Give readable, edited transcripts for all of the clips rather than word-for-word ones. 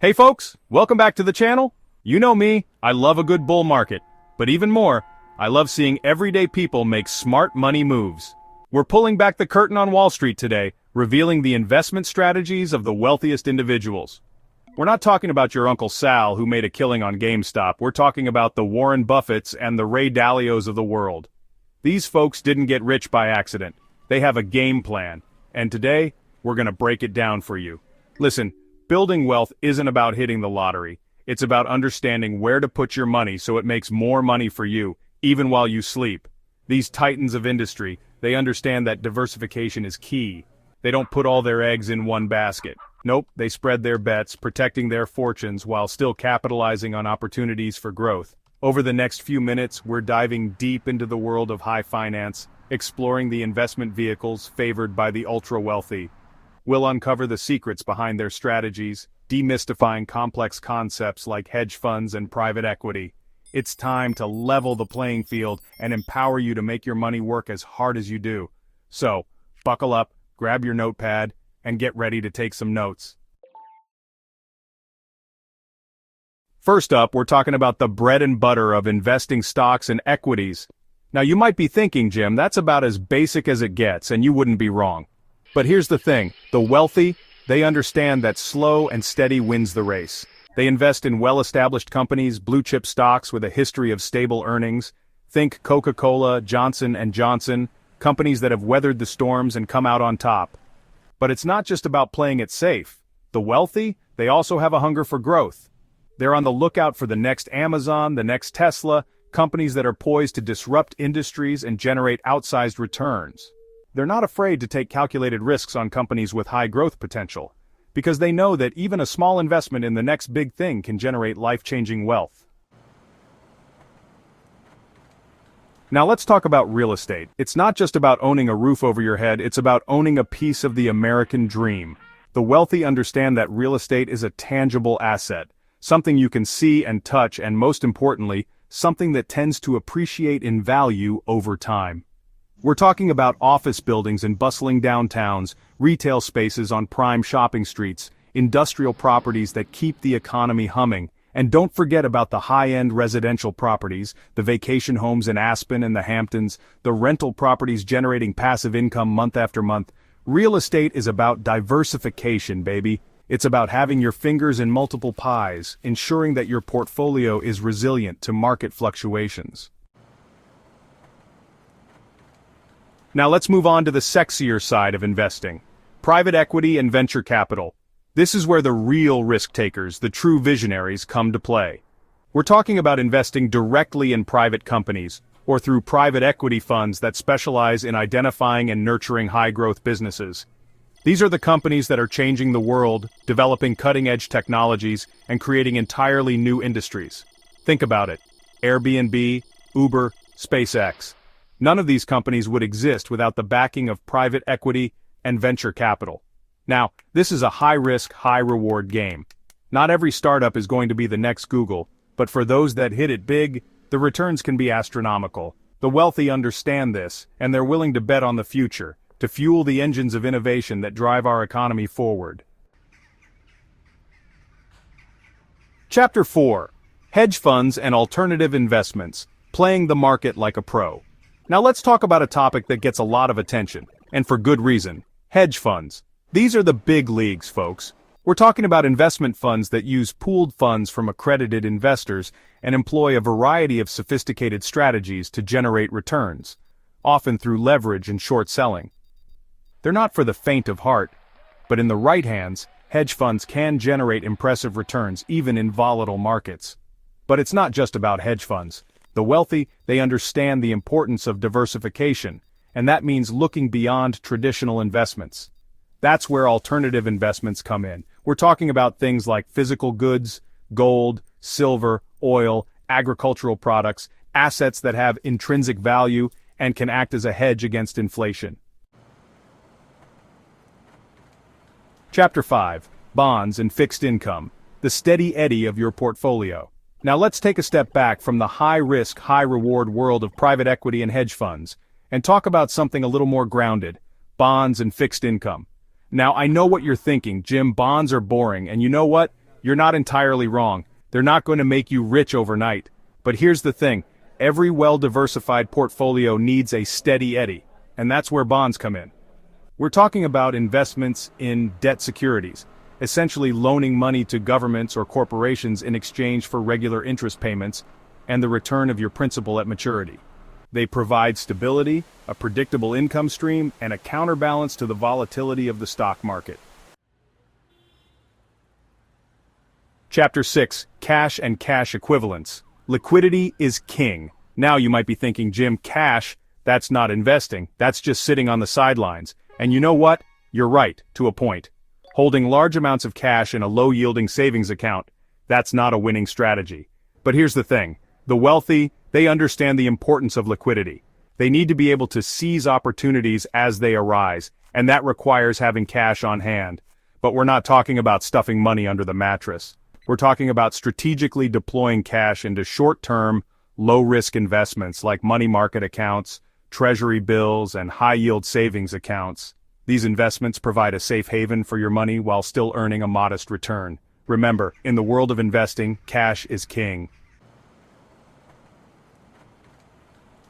Hey folks, welcome back to the channel. You know me, I love a good bull market. But even more, I love seeing everyday people make smart money moves. We're pulling back the curtain on Wall Street today, revealing the investment strategies of the wealthiest individuals. We're not talking about your Uncle Sal who made a killing on GameStop. We're talking about the Warren Buffetts and the Ray Dalios of the world. These folks didn't get rich by accident. They have a game plan. And today, we're gonna break it down for you. Listen, building wealth isn't about hitting the lottery. It's about understanding where to put your money so it makes more money for you, even while you sleep. These titans of industry, they understand that diversification is key. They don't put all their eggs in one basket. Nope, they spread their bets, protecting their fortunes while still capitalizing on opportunities for growth. Over the next few minutes, we're diving deep into the world of high finance, exploring the investment vehicles favored by the ultra-wealthy. We'll uncover the secrets behind their strategies, demystifying complex concepts like hedge funds and private equity. It's time to level the playing field and empower you to make your money work as hard as you do. So, buckle up, grab your notepad, and get ready to take some notes. First up, we're talking about the bread and butter of investing stocks and equities. Now you might be thinking, Jim, that's about as basic as it gets, and you wouldn't be wrong. But here's the thing, the wealthy, they understand that slow and steady wins the race. They invest in well-established companies, blue-chip stocks with a history of stable earnings. Think Coca-Cola, Johnson & Johnson, companies that have weathered the storms and come out on top. But it's not just about playing it safe. The wealthy, they also have a hunger for growth. They're on the lookout for the next Amazon, the next Tesla, companies that are poised to disrupt industries and generate outsized returns. They're not afraid to take calculated risks on companies with high growth potential, because they know that even a small investment in the next big thing can generate life-changing wealth. Now let's talk about real estate. It's not just about owning a roof over your head, it's about owning a piece of the American dream. The wealthy understand that real estate is a tangible asset, something you can see and touch, and most importantly, something that tends to appreciate in value over time. We're talking about office buildings in bustling downtowns, retail spaces on prime shopping streets, industrial properties that keep the economy humming, and don't forget about the high-end residential properties, the vacation homes in Aspen and the Hamptons, the rental properties generating passive income month after month. Real estate is about diversification, baby. It's about having your fingers in multiple pies, ensuring that your portfolio is resilient to market fluctuations. Now let's move on to the sexier side of investing. Private equity and venture capital. This is where the real risk takers, the true visionaries, come to play. We're talking about investing directly in private companies, or through private equity funds that specialize in identifying and nurturing high-growth businesses. These are the companies that are changing the world, developing cutting-edge technologies, and creating entirely new industries. Think about it. Airbnb, Uber, SpaceX. None of these companies would exist without the backing of private equity and venture capital. Now, this is a high-risk, high-reward game. Not every startup is going to be the next Google, but for those that hit it big, the returns can be astronomical. The wealthy understand this, and they're willing to bet on the future, to fuel the engines of innovation that drive our economy forward. Chapter 4. Hedge funds and alternative investments, playing the market like a pro. Now let's talk about a topic that gets a lot of attention, and for good reason. Hedge funds. These are the big leagues, folks. We're talking about investment funds that use pooled funds from accredited investors and employ a variety of sophisticated strategies to generate returns, often through leverage and short selling. They're not for the faint of heart, but in the right hands, hedge funds can generate impressive returns even in volatile markets. But it's not just about hedge funds. The wealthy, they understand the importance of diversification, and that means looking beyond traditional investments. That's where alternative investments come in. We're talking about things like physical goods, gold, silver, oil, agricultural products, assets that have intrinsic value and can act as a hedge against inflation. Chapter 5. Bonds and fixed income, the steady eddy of your portfolio. Now let's take a step back from the high-risk, high-reward world of private equity and hedge funds, and talk about something a little more grounded, bonds and fixed income. Now I know what you're thinking, Jim, bonds are boring, and you know what? you're not entirely wrong. They're not going to make you rich overnight. But here's the thing, every well-diversified portfolio needs a steady eddy, and that's where bonds come in. We're talking about investments in debt securities, essentially loaning money to governments or corporations in exchange for regular interest payments and the return of your principal at maturity. They provide stability, a predictable income stream, and a counterbalance to the volatility of the stock market. Chapter 6, Cash and Cash Equivalents. Liquidity is king. Now you might be thinking, Jim, cash, that's not investing, that's just sitting on the sidelines. And you know what? You're right, to a point. Holding large amounts of cash in a low-yielding savings account, that's not a winning strategy. But here's the thing, the wealthy, they understand the importance of liquidity. They need to be able to seize opportunities as they arise, and that requires having cash on hand. But we're not talking about stuffing money under the mattress. We're talking about strategically deploying cash into short-term, low-risk investments like money market accounts, treasury bills, and high-yield savings accounts. These investments provide a safe haven for your money while still earning a modest return. Remember, in the world of investing, cash is king.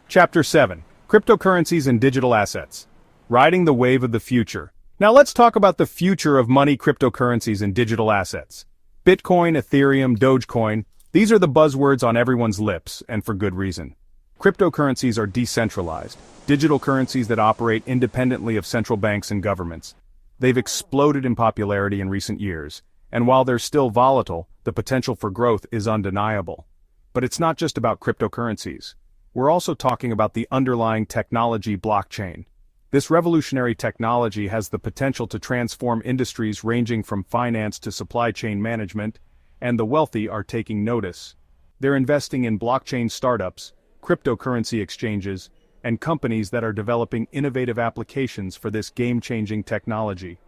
Chapter 7, Cryptocurrencies and Digital Assets. Riding the wave of the future. Now let's talk about the future of money, cryptocurrencies, and digital assets. Bitcoin, Ethereum, Dogecoin, these are the buzzwords on everyone's lips, and for good reason. Cryptocurrencies are decentralized, digital currencies that operate independently of central banks and governments. They've exploded in popularity in recent years, and while they're still volatile, the potential for growth is undeniable. But it's not just about cryptocurrencies. We're also talking about the underlying technology blockchain. This revolutionary technology has the potential to transform industries ranging from finance to supply chain management, and the wealthy are taking notice. They're investing in blockchain startups, cryptocurrency exchanges, and companies that are developing innovative applications for this game-changing technology.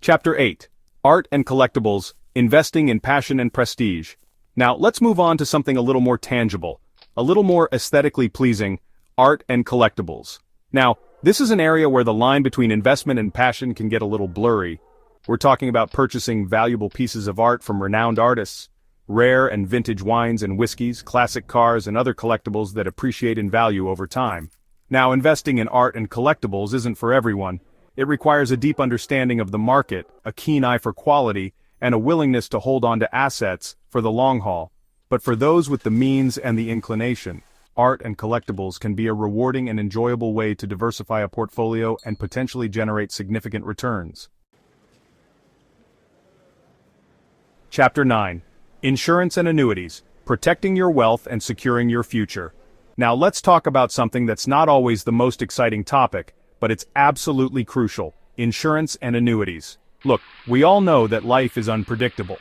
Chapter 8, Art and Collectibles, Investing in Passion and Prestige. Now, let's move on to something a little more tangible, a little more aesthetically pleasing, art and collectibles. Now, this is an area where the line between investment and passion can get a little blurry. We're talking about purchasing valuable pieces of art from renowned artists, rare and vintage wines and whiskeys, classic cars, and other collectibles that appreciate in value over time. Now, investing in art and collectibles isn't for everyone. It requires a deep understanding of the market, a keen eye for quality, and a willingness to hold on to assets for the long haul. But for those with the means and the inclination, art and collectibles can be a rewarding and enjoyable way to diversify a portfolio and potentially generate significant returns. Chapter 9, Insurance and Annuities, Protecting Your Wealth and Securing Your Future. Now let's talk about something that's not always the most exciting topic, but it's absolutely crucial, insurance and annuities. Look, we all know that life is unpredictable.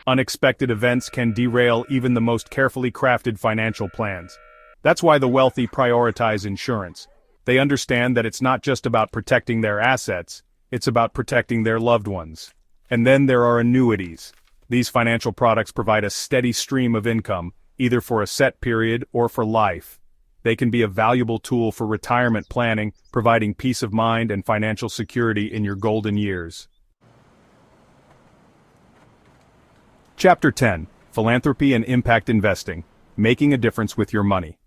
Unexpected events can derail even the most carefully crafted financial plans. That's why the wealthy prioritize insurance. They understand that it's not just about protecting their assets, it's about protecting their loved ones. And then there are annuities. These financial products provide a steady stream of income, either for a set period or for life. They can be a valuable tool for retirement planning, providing peace of mind and financial security in your golden years. Chapter 10, Philanthropy and Impact Investing, Making a Difference with Your Money.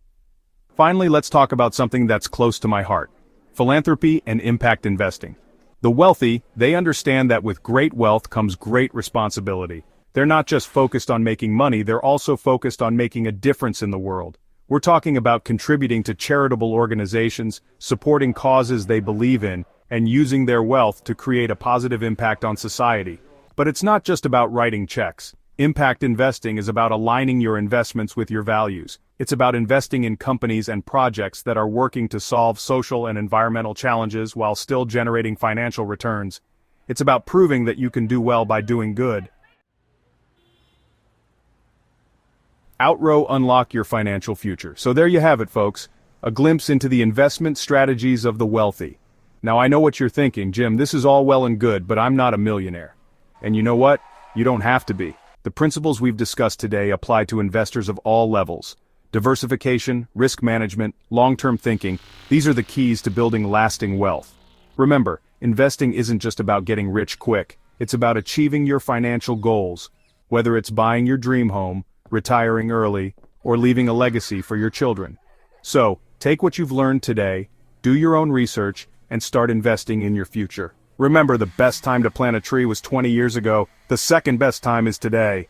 Finally, let's talk about something that's close to my heart, philanthropy and impact investing. The wealthy, they understand that with great wealth comes great responsibility. They're not just focused on making money, they're also focused on making a difference in the world. We're talking about contributing to charitable organizations, supporting causes they believe in, and using their wealth to create a positive impact on society. But it's not just about writing checks. Impact investing is about aligning your investments with your values. It's about investing in companies and projects that are working to solve social and environmental challenges while still generating financial returns. It's about proving that you can do well by doing good. Outrow, unlock your financial future. So there you have it, folks. A glimpse into the investment strategies of the wealthy. Now I know what you're thinking, Jim, this is all well and good, but I'm not a millionaire. And you know what? You don't have to be. The principles we've discussed today apply to investors of all levels. Diversification, risk management, long-term thinking, these are the keys to building lasting wealth. Remember, investing isn't just about getting rich quick, it's about achieving your financial goals, whether it's buying your dream home, retiring early, or leaving a legacy for your children. So, take what you've learned today, do your own research, and start investing in your future. Remember, the best time to plant a tree was 20 years ago, the second best time is today.